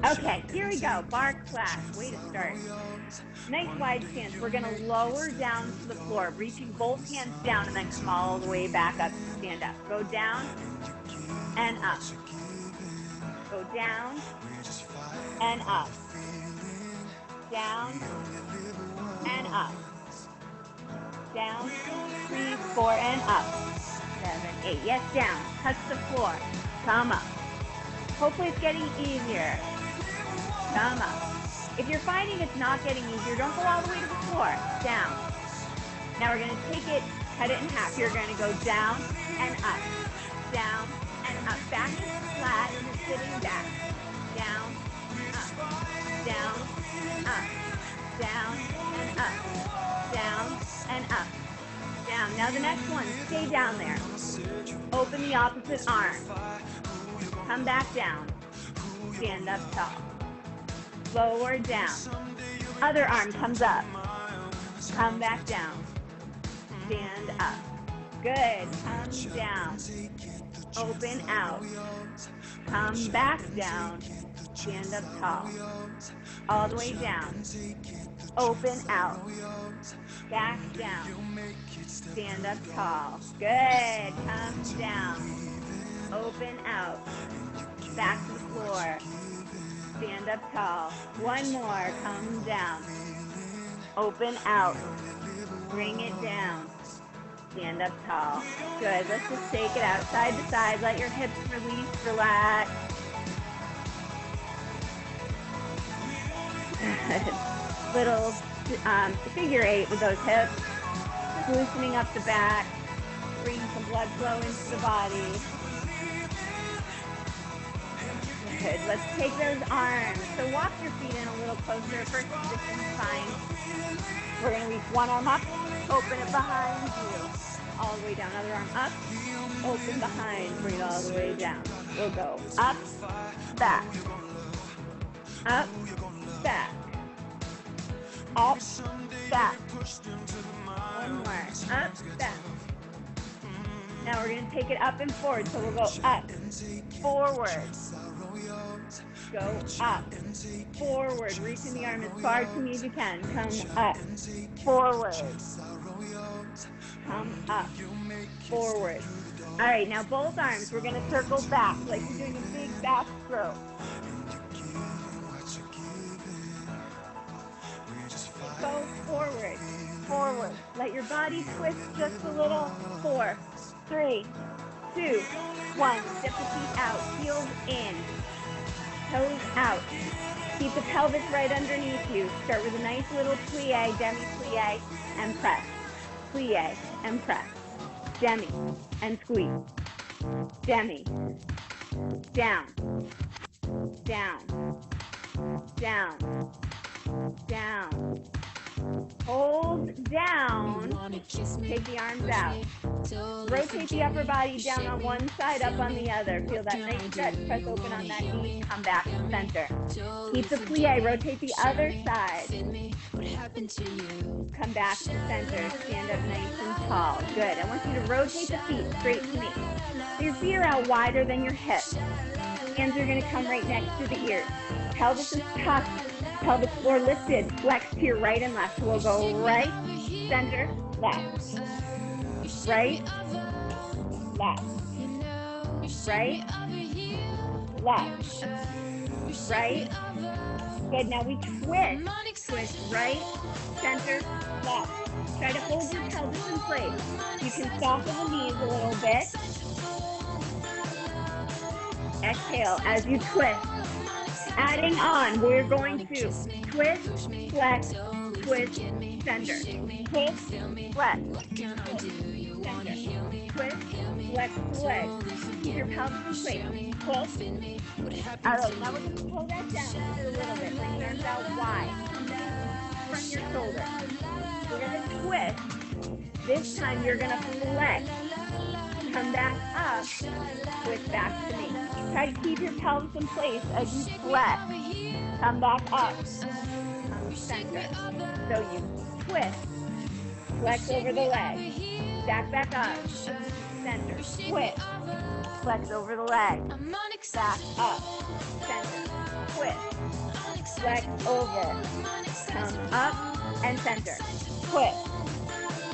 Okay, here we go. Bar class. Way to start. Nice wide stance. We're going to lower down to the floor, reaching both hands down and then come all the way back up to stand up. Go down and up. Go down and up. Down and up. Down, 2, 3, 4, and up. 7, 8. Yes, down. Touch the floor. Come up. Hopefully it's getting easier. Come up. If you're finding it's not getting easier, don't go all the way to the floor. Down. Now we're going to take it, cut it in half. You're going to go down and up. Down and up. Back is flat and you're sitting back. Down, up. Down, up. Down and up. Down and up. Down. Now the next one, stay down there. Open the opposite arm. Come back down. Stand up tall. Lower down. Other arm comes up. Come back down. Stand up. Good. Come down. Open out. Come back down. Stand up tall. All the way down. Open out. Back down. Stand up tall. Good. Come down. Open out. Back to the floor. Stand up tall. One more. Come down. Open out. Bring it down. Stand up tall. Good. Let's just take it out side to side. Let your hips release. Relax. Little figure 8 with those hips. Just loosening up the back. Bring some blood flow into the body. Good. Let's take those arms. So walk your feet in a little closer. First position is fine. We're going to reach one arm up. Open it behind you. All the way down. Other arm up. Open behind. Bring it all the way down. We'll go up, back. Up, back. Up, back. One more. Up, back. Now we're going to take it up and forward. So we'll go up, forward. Go up, forward. Reaching the arm as far to me as you can. Come up, forward. Come up, forward. All right, now both arms. We're going to circle back like you're doing a big back stroke. Go forward, forward. Let your body twist just a little. 4, 3, 2, 1. Step the feet out, heels in, toes out. Keep the pelvis right underneath you. Start with a nice little plie, demi-plie, and press. Plie and press. Demi and squeeze. Demi. Down. Down. Down. Down. Hold down. Take the arms out. Rotate the upper body down on one side, up on the other. Feel that nice stretch. Press open on that knee. Come back to center. Keep the plie. Rotate the other side. Come back to center. Stand up nice and tall. Good. I want you to rotate the feet straight to me. So your feet are out wider than your hips. Hands are going to come right next to the ears. Pelvis is tucked. Pelvic floor lifted. Flex to your right and left. We'll go right, center, left. Right, left. Right, left. Right. Good. Now we twist. Twist right, center, left. Try to hold your pelvis in place. You can soften the knees a little bit. Exhale as you twist. Adding on, we're going to twist, flex, twist, center. Twist, flex, center. Twist, flex, leg. Keep your pelvis in place. Twist. All right, now we're going to pull that down just a little bit. Bring your arms out wide from your shoulder. We're going to twist. This time you're going to flex. Come back up. Twist back to me. Try to keep your pelvis in place as you flex. Come back up. Come center. So you twist. Flex over the leg. Stack back up. Center. Twist. flex over the leg, back up, center, twist, flex over, come up and center, twist,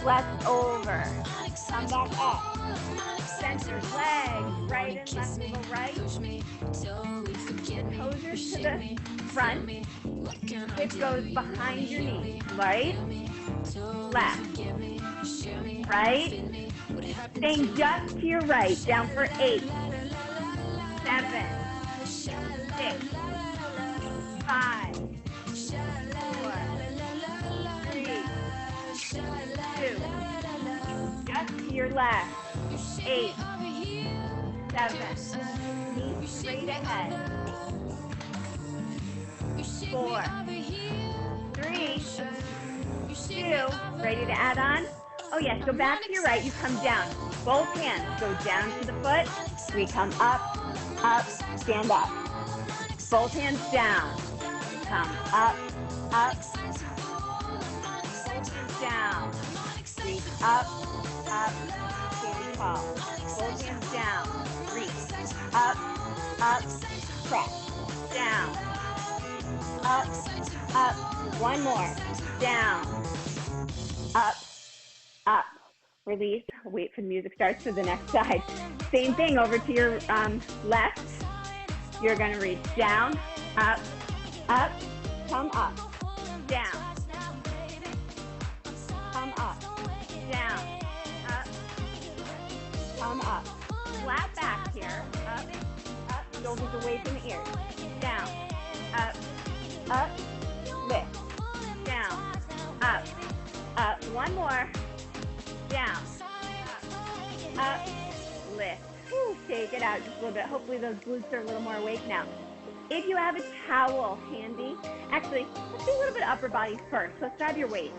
flex over, come back up, center, legs, right and left will go right, toes are to the front, hip goes behind your knee, right, left, right, staying just to your right, down for 8, 7, 6, 5, 4, 3, 2, just to your left, 8, 7, knees straight ahead, 4, 3, 2, ready to add on? Oh yes, go back to your right, you come down. Both hands go down to the foot. We come up, stand up. Both hands down. Come up, both hands down. Reach up, stand tall. Both hands down. Reach up, press, down, up. One more, down, up. Release, wait for the music starts for the next side. Same thing over to your left. You're gonna reach down, up, come up, down, come up, down, up, come up. Flat back here, up, shoulders away from the ears, down, up, lift, down, up. One more. Down, up, lift. Whew, take it out just a little bit. Hopefully those glutes are a little more awake now. If you have a towel handy, actually, let's do a little bit of upper body first. Let's grab your weight.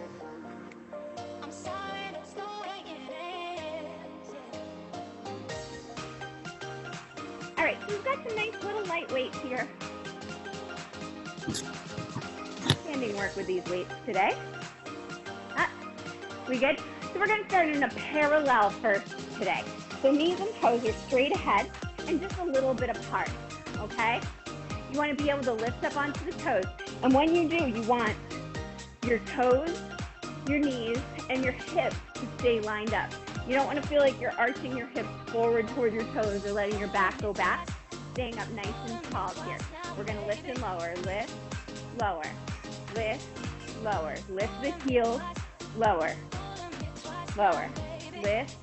All right, so we've got some nice little light weights here. Standing work with these weights today. We good? So we're going to start in a parallel first today. So knees and toes are straight ahead and just a little bit apart, okay? You want to be able to lift up onto the toes. And when you do, you want your toes, your knees, and your hips to stay lined up. You don't want to feel like you're arching your hips forward toward your toes or letting your back go back. Staying up nice and tall here. We're going to lift and lower. Lift, lower. Lift, lower. Lift the heels, lower. Lower, lift.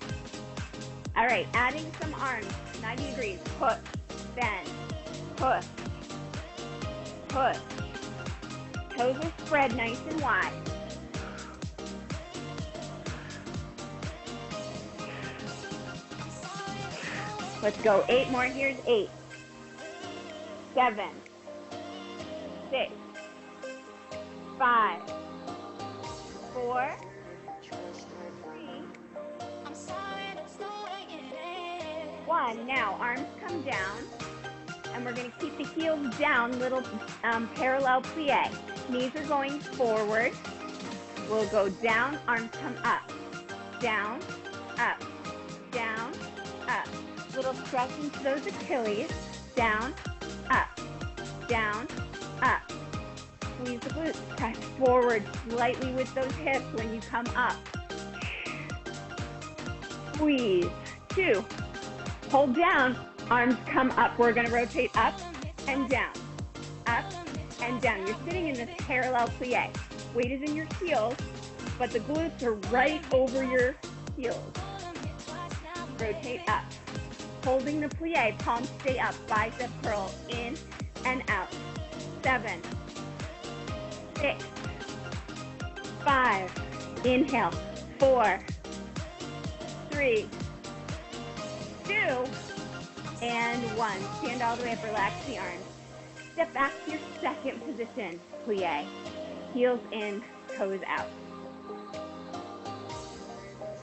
All right, adding some arms, 90 degrees, push, bend, push, push. Toes are spread nice and wide. Let's go, 8 more, here's 8, 7, 6, 5, 4, 1. Now arms come down, and we're going to keep the heels down, little parallel plie. Knees are going forward. We'll go down, arms come up, down, up, down, up. Little stretch into those Achilles, down, up, down, up. Squeeze the glutes, press forward slightly with those hips when you come up. Squeeze, 2. Hold down, arms come up. We're going to rotate up and down, up and down. You're sitting in this parallel plie. Weight is in your heels, but the glutes are right over your heels. Rotate up. Holding the plie, palms stay up, bicep curl, in and out. 7, 6, 5, inhale, 4, 3, 2, and 1. Stand all the way up, relax the arms. Step back to your second position, plie. Heels in, toes out.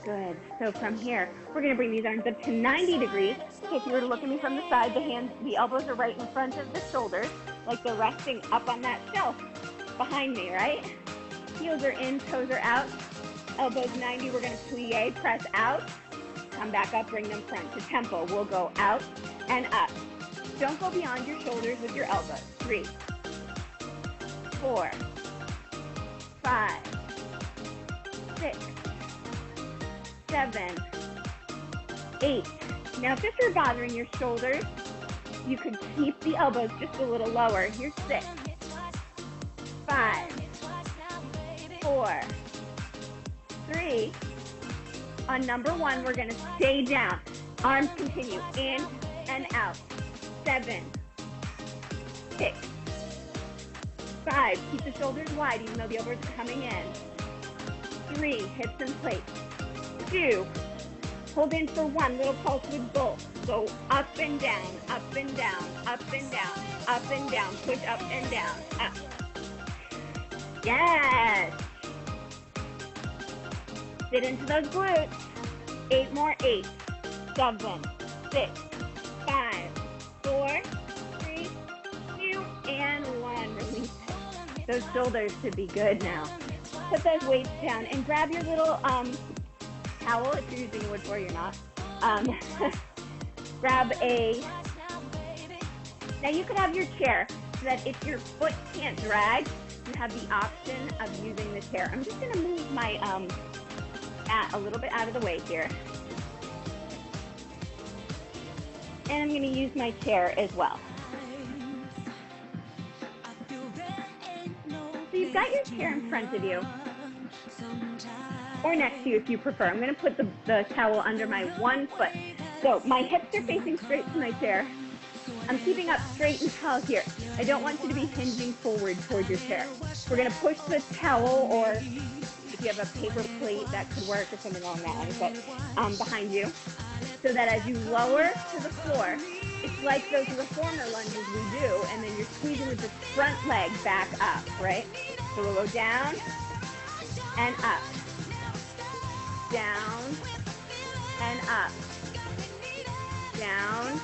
Good. So from here, we're going to bring these arms up to 90 degrees. So if you were to look at me from the side, the elbows are right in front of the shoulders, like they're resting up on that shelf behind me, right? Heels are in, toes are out. Elbows 90, we're going to plie, press out. Come back up, bring them front to tempo. We'll go out and up. Don't go beyond your shoulders with your elbows. 3, 4, 5, 6, 7, 8. Now, if this are bothering your shoulders, you could keep the elbows just a little lower. Here's 6, 5, 4, 3. On number 1, we're going to stay down. Arms continue in and out. 7, 6, 5. Keep the shoulders wide even though the elbows are coming in. 3, hips in place. 2, hold in for 1, little pulse with both. Go up and down, up and down, up and down, up and down. Push up and down, up. Yes. Sit into those glutes. 8 more. 8, 7, 6, 5, 4, 3, 2, and 1. Release it. Those shoulders should be good now. Put those weights down and grab your little towel if you're using a wood floor. You're not. Grab a. Now you could have your chair so that if your foot can't drag, you have the option of using the chair. I'm just going to move my mat a little bit out of the way here. And I'm going to use my chair as well. So you've got your chair in front of you, or next to you if you prefer. I'm going to put the towel under my one foot. So my hips are facing straight to my chair. I'm keeping up straight and tall here. I don't want you to be hinging forward toward your chair. We're going to push the towel, or if you have a paper plate, that could work, or something along that line, but behind you, so that as you lower to the floor, it's like those reformer lunges we do, and then you're squeezing with the front leg back up, right? So we'll go down and up, down and up, down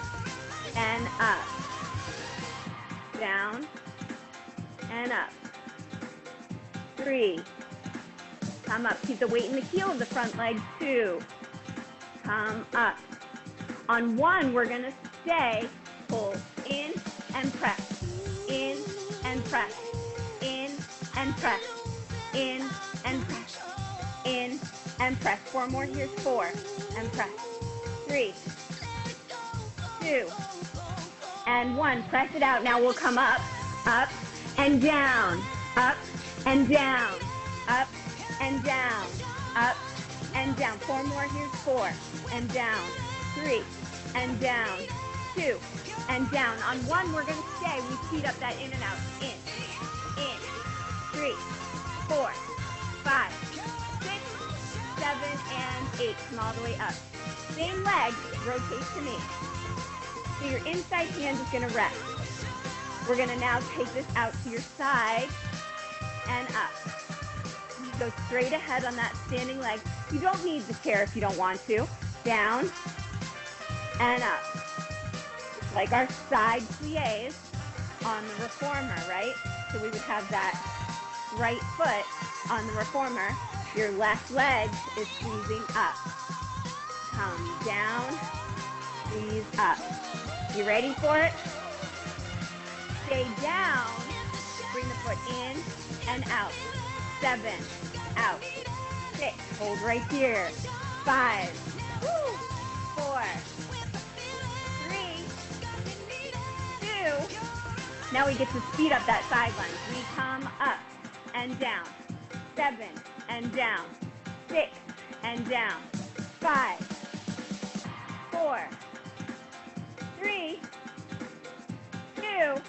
and up, down and up. 3, come up, keep the weight in the heel of the front leg. 2, come up. On 1, we're going to stay, pull in and press, in and press, in and press, in and press, in and press. 4 more. Here's 4 and press. 3, 2, and 1. Press it out. Now we'll come up and down, up and down, up and down, up and down. 4 more. Here's 4 and down, 3 and down, 2 and down. On 1, we're going to stay. We speed up that in and out. In, 3, 4, 5, 6, 7, and 8. Come all the way up. Same leg, rotate to me. So your inside hand is going to rest. We're going to now take this out to your side and up. Go straight ahead on that standing leg. You don't need the chair if you don't want to. Down and up. Like our side pliés on the reformer, right? So we would have that right foot on the reformer. Your left leg is squeezing up. Come down, squeeze up. You ready for it? Stay down. Bring the foot in and out. 7, out. 6, hold right here. 5, 4, 3, 2. Now we get to speed up that side lunge. We come up and down. 7 and down. 6 and down. 5, 4, 3, 2.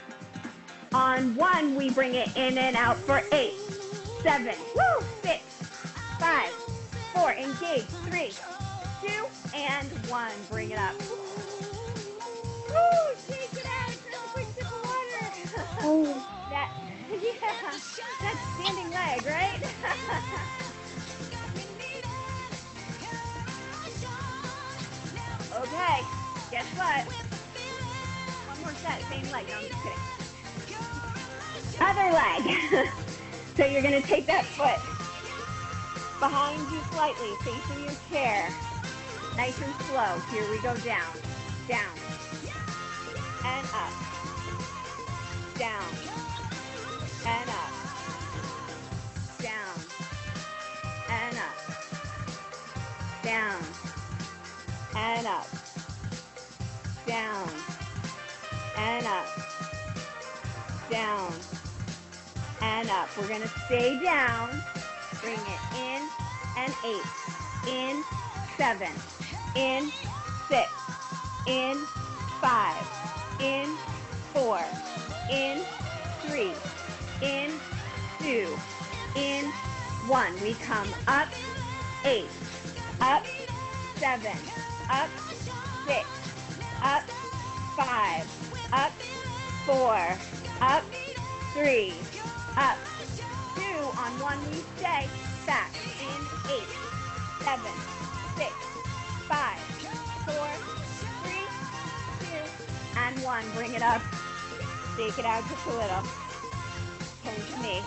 On 1, we bring it in and out for 8, 7, 6, 5, 4, engage, 3, 2, and 1. Bring it up. Woo, shake it out. Grab a quick sip of water. That's standing leg, right? Okay, guess what? One more set, same leg. No, I'm just kidding. Other leg. So you're going to take that foot behind you slightly, facing your chair. Nice and slow. Here we go, down, down, and up, down, and up, down, and up, down, and up, down, and up, down, and up. We're gonna stay down, bring it in, and 8, in, 7, in, 6, in, 5, in, 4, in, 3, in, 2, in, 1. We come up, 8, up, 7, up, 6, up, 5, up, 4, up, 3, up, 2, on 1 we stay, back, in, 8, 7, 6, 5, 4, 3, 2, and 1. Bring it up, shake it out just a little, turn to me.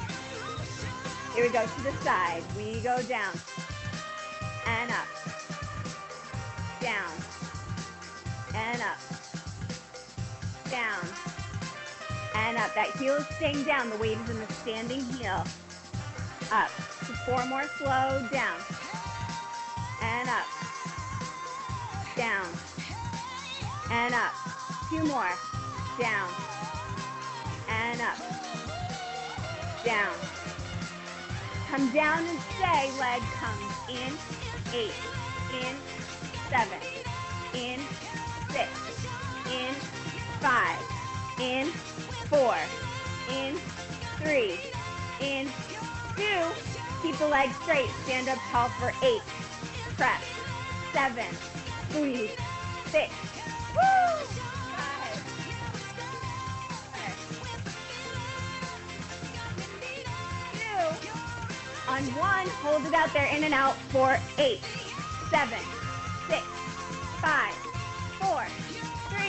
Here we go to the side, we go down, and up, down, and up, down, and up. That heel is staying down, the weight is in the standing heel. Up, so 4 more, slow, down, and up, down, and up. 2 more, down, and up, down. Come down and stay, leg comes in, 8, in, 7, in, 6, in, 5, in, 4, in, 3, in, 2, keep the legs straight, stand up tall for 8, press, 7, squeeze, 6, woo, 5, 2, on 1, hold it out there, in and out for 8, 7, 6, 5, 4, 3,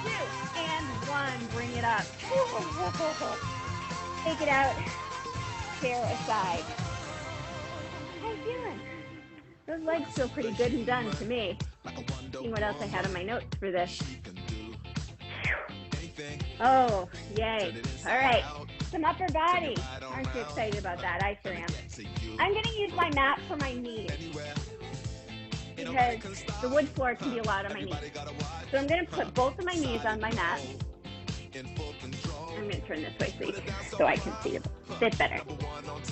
2, and 1, bring it up, take it out, chair aside. How you feeling? Those legs feel pretty good and done to me. Seeing what else I had on my notes for this. Oh, yay. All right, some upper body. Aren't you excited about that? I sure am. I'm going to use my mat for my knees because the wood floor can be a lot on my knees. So I'm going to put both of my knees on my mat. I'm going to turn this way so I can see a bit better.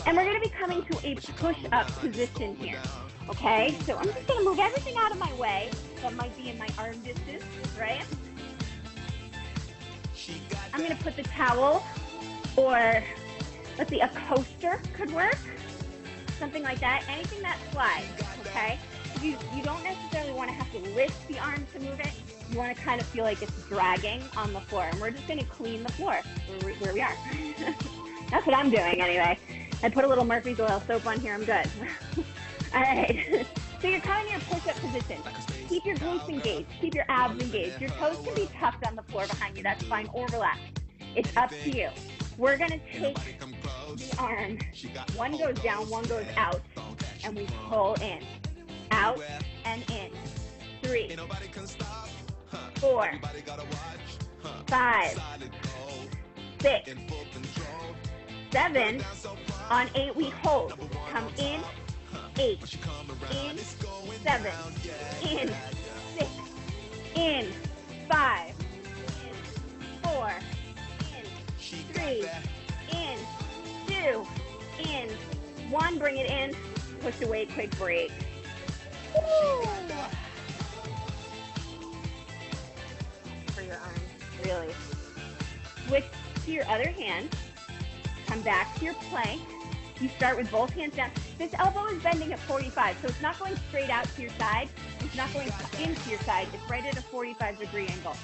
And we're going to be coming to a push-up position here. Okay, so I'm just going to move everything out of my way that might be in my arm distance, right? I'm going to put the towel, or let's see, a coaster could work, something like that, anything that slides, okay? You don't necessarily want to have to lift the arm to move it. You want to kind of feel like it's dragging on the floor, and we're just going to clean the floor where we are. That's what I'm doing anyway. I put a little Murphy's Oil soap on here, I'm good. All right, so you're coming in your push-up position. Keep your glutes engaged, keep your abs engaged. Your toes can be tucked on the floor behind you, that's fine, or relaxed. It's up to you. We're gonna take the arm, one goes down, one goes out, and we pull in, out and in. 3, 4, 5, 6, 7. On 8, we hold. Come in, 8, in, 7, in, 6, in, 5, in, 4, in, 3, in, 2, in, 1. Bring it in, push away, quick break. Woo. For your arms, really. Switch to your other hand. Come back to your plank. You start with both hands down. This elbow is bending at 45, so it's not going straight out to your side. It's not going into your side. It's right at a 45-degree angle.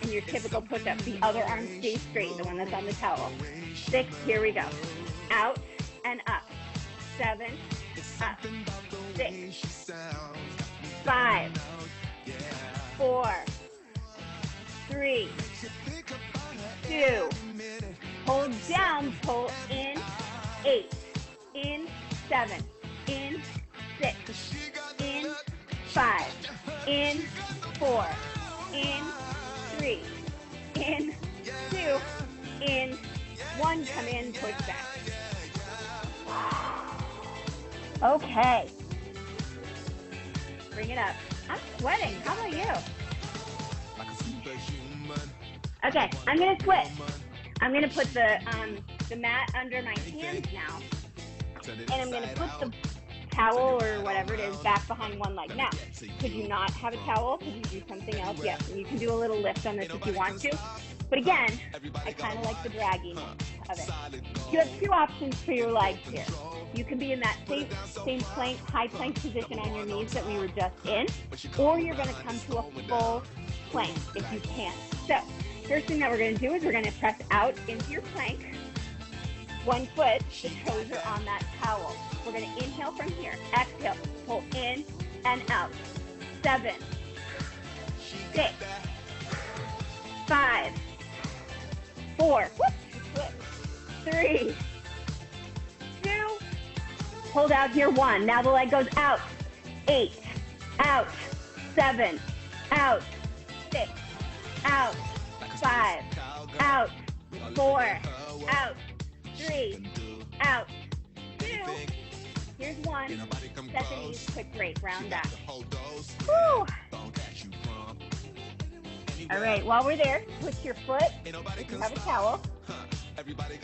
In your typical push-up, the other arm stays straight, the one that's on the towel. 6, here we go. Out and up. 7, up. 6, 5, 4, 3, 2, hold down, pull in, 8, in, 7, in, 6, in, 5, in 4, in 3, in 2, in 1, come in, push back. Okay. Bring it up. I'm sweating. How about you? Okay, I'm going to switch. I'm going to put the mat under my hands now, and I'm going to put the towel or whatever it is back behind one leg. Now, could you not have a towel? Could you do something else? Yes, and you can do a little lift on this if you want to. But again, I kind of like the dragginess of it. You have two options for your legs here. You can be in that same plank, high plank position on your knees that we were just in, or you're going to come to a full plank if you can. So, first thing that we're going to do is we're going to press out into your plank. One foot, the toes are on that towel. We're going to inhale from here. Exhale, pull in and out. 7, 6, 5, 4, 3, 2, hold out here, 1. Now the leg goes out. 8, out. 7, out. 6, out. 5, out. 4, out. 3, out. 2, here's 1. Set the knees, quick break, round back. Woo. All right, while we're there, put your foot, if you have a towel,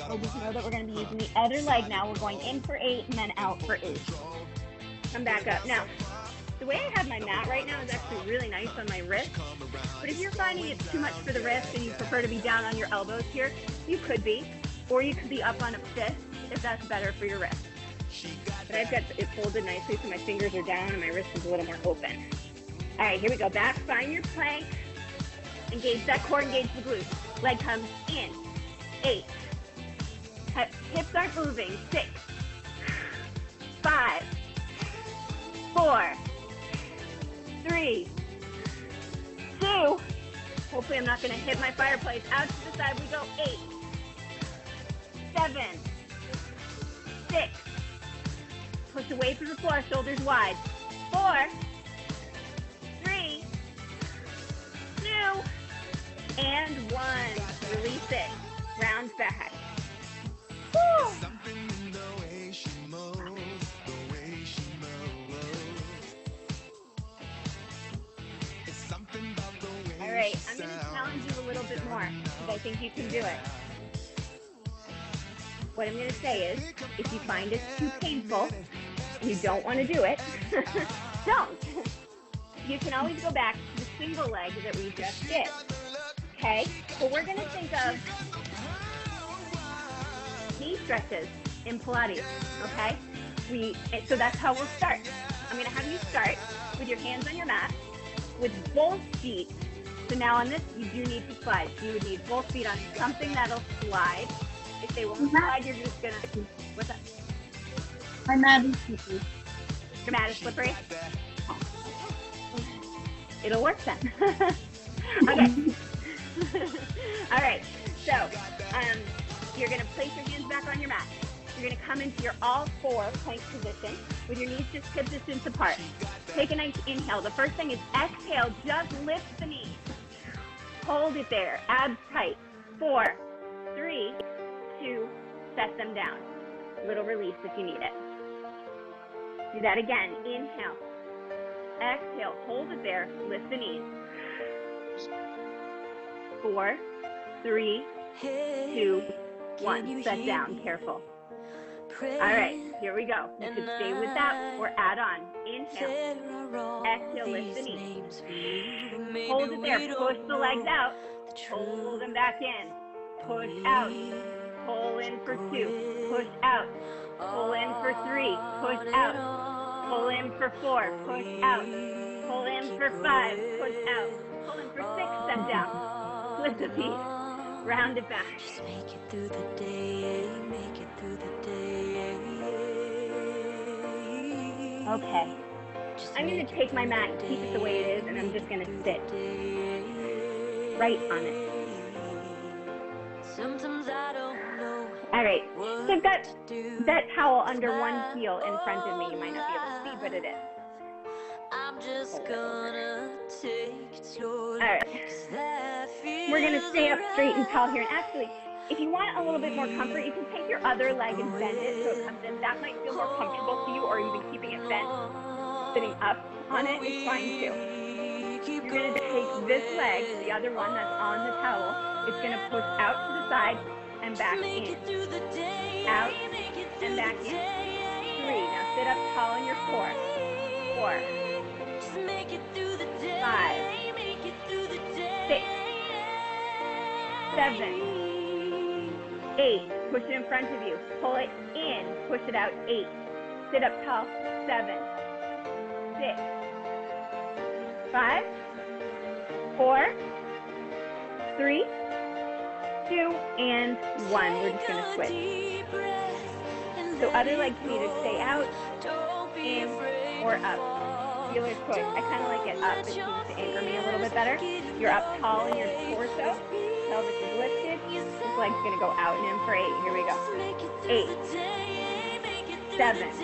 we'll just know that we're going to be using the other leg now. We're going in for 8 and then out for 8. Come back up. Now, the way I have my mat right now is actually really nice on my wrist, but if you're finding it's too much for the wrist and you prefer to be down on your elbows here, you could be, or you could be up on a fist if that's better for your wrist. But I've got it folded nicely so my fingers are down and my wrist is a little more open. All right, here we go. Back, find your plank. Engage that core, engage the glutes. Leg comes in. 8. Hips aren't moving. 6, 5, 4, 3, 2. Hopefully I'm not going to hit my fireplace. Out to the side we go. 8, 7, 6. Push away from the floor, shoulders wide. 4, 3, 2, and 1. Release it. Round back. Woo. All right, I'm going to challenge you a little bit more because I think you can do it. What I'm going to say is, if you find it too painful and you don't want to do it, don't. You can always go back to the single leg that we just did. Okay? So we're going to think of knee stretches in Pilates. Okay? So that's how we'll start. I'm going to have you start with your hands on your mat, with both feet. So now on this, you do need to slide. So you would need both feet on something that'll slide. If they won't slide, you're just going to... What's that? My mat is slippery. Your mat is slippery? It'll work then. Okay. All right. So you're going to place your hands back on your mat. You're going to come into your all 4 plank position with your knees just hip distance apart. Take a nice inhale. The first thing is exhale. Just lift the knees. Hold it there. Abs tight. 4, 3, 2, set them down. Little release if you need it. Do that again. Inhale. Exhale. Hold it there. Lift the knees. 4, 3, 2, 1. Set down. Careful. All right. Here we go. You can stay with that or add on. Inhale. Exhale. Lift the knees. Hold it there. Push the legs out. Pull them back in. Push out. Pull in for 2. Push out. Pull in for 3. Push out. Pull in for 4. Push out. Pull in for 5. Push out. Pull in for 6. Step down. Lift the feet. Round it back. Just make it through the day. Make it through the day. Okay. I'm going to take my mat and keep it the way it is, and I'm just going to sit right on it. Sometimes I don't know. All right. So I've got that towel under one heel in front of me. You might not be able to see, but it is. I'm just All right. We're going to stay up straight and tall here. And actually, if you want a little bit more comfort, you can take your other leg and bend it so it comes in. That might feel more comfortable to you, or even keeping it bent, sitting up on it is fine too. You're going to take this leg, the other one that's on the towel, it's going to push out to the side and back in. Out and back in. 3. Now sit up tall on your 4. 4. 5. 6. 7. 8. Push it in front of you. Pull it in. Push it out. 8. Sit up tall. 7. 6. 5. 4. 3. 2. And 1. We're just going to switch. So other leg can either stay out, in, or up. Dealer's choice. I kind of like it up. It seems to anchor me a little bit better. You're up tall in your torso. Pelvis is lifted. This leg's going to go out and in for 8. Here we go. 8. 7. 6.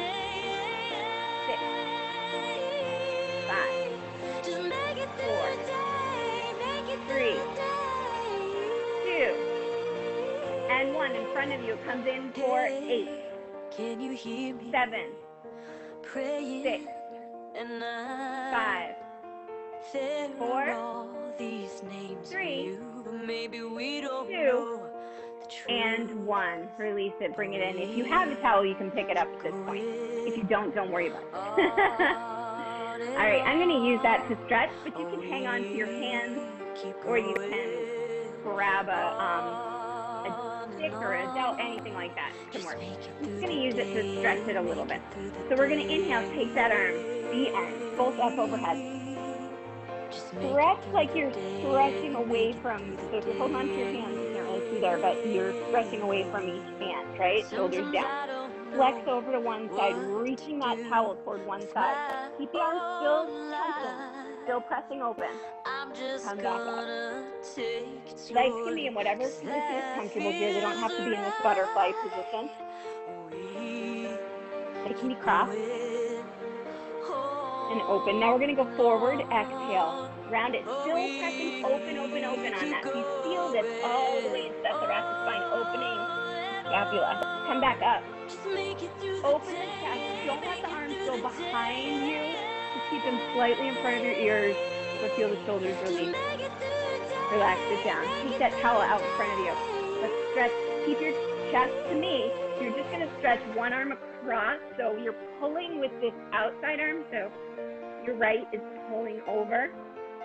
5. 4. 3. 2. And 1. In front of you comes in for 8. 7. 6. 5. 4. 3. 2. And 1. Release it. Bring it in. If you have a towel, you can pick it up at this point. If you don't worry about it. All right, I'm going to use that to stretch, but you can hang on to your hands, or you can grab a stick or a delt, anything like that can work. I'm just going to use it to stretch it a little bit. So we're going to inhale, take that arm, the arms, both up overhead. Stretch like you're stretching away from, so if you're holding on to your hands, you can't really see there, but you're stretching away from each hand, right? Shoulders down. Flex over to one side, reaching that towel toward one side. Keep the arms still tension, still pressing open. Come back up. Legs can be in whatever position is comfortable here. They don't have to be in this butterfly position. They can be crossed and open. Now we're going to go forward, exhale. Round it, still pressing open on that. So you feel this all the way into that thoracic spine, opening scapula. Come back up. Open the chest. Don't let the arms go behind you. Just keep them slightly in front of your ears, but feel the shoulders release. Relax it down. Keep that towel out in front of you. Let's stretch. Keep your chest to me. You're just going to stretch one arm across. So you're pulling with this outside arm. So your right is pulling over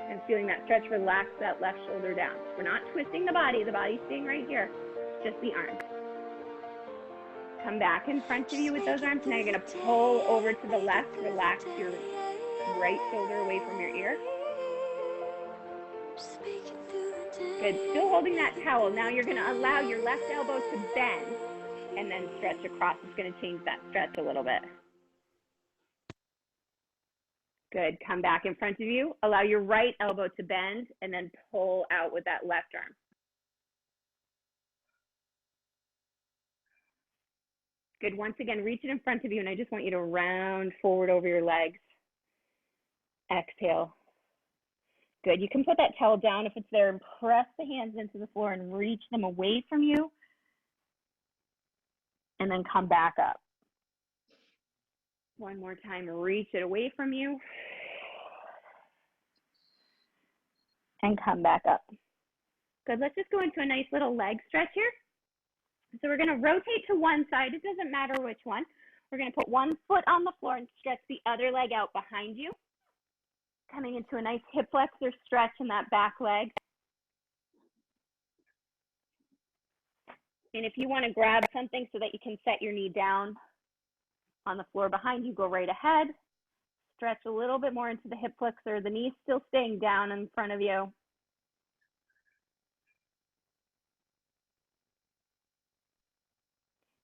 and feeling that stretch. Relax that left shoulder down. We're not twisting the body. The body's staying right here. Just the arms. Come back in front of you with those arms. Now you're going to pull over to the left. Relax your right shoulder away from your ear. Good. Still holding that towel. Now you're going to allow your left elbow to bend and then stretch across. It's going to change that stretch a little bit. Good. Come back in front of you. Allow your right elbow to bend and then pull out with that left arm. Good. Once again, reach it in front of you, and I just want you to round forward over your legs. Exhale. Good. You can put that towel down if it's there and press the hands into the floor and reach them away from you, and then come back up. One more time, reach it away from you, and come back up. Good. Let's just go into a nice little leg stretch here. So we're going to rotate to one side. It doesn't matter which one. We're going to put one foot on the floor and stretch the other leg out behind you. Coming into a nice hip flexor stretch in that back leg. And if you want to grab something so that you can set your knee down on the floor behind you, go right ahead. Stretch a little bit more into the hip flexor. The knee's still staying down in front of you.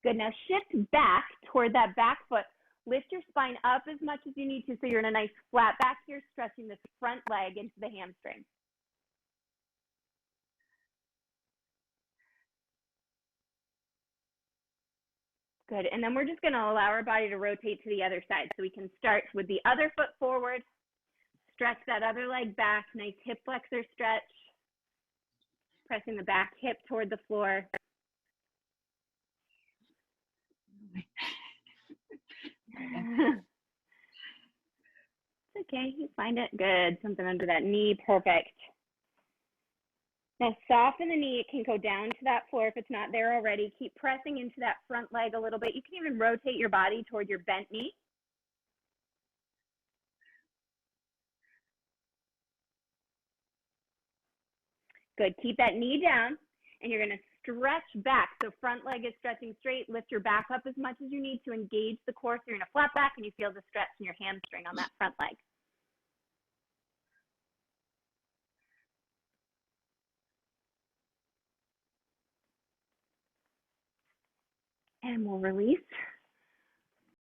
Good. Now shift back toward that back foot. Lift your spine up as much as you need to so you're in a nice flat back here, stretching this front leg into the hamstring. Good. And then we're just going to allow our body to rotate to the other side. So we can start with the other foot forward, stretch that other leg back. Nice hip flexor stretch. Pressing the back hip toward the floor. It's okay, you find it. Good, something under that knee, perfect. Now soften the knee, it can go down to that floor if it's not there already. Keep pressing into that front leg a little bit. You can even rotate your body toward your bent knee. Good, keep that knee down and you're gonna stretch back. So front leg is stretching straight, lift your back up as much as you need to engage the core. So you're gonna flat back and you feel the stretch in your hamstring on that front leg. And we'll release.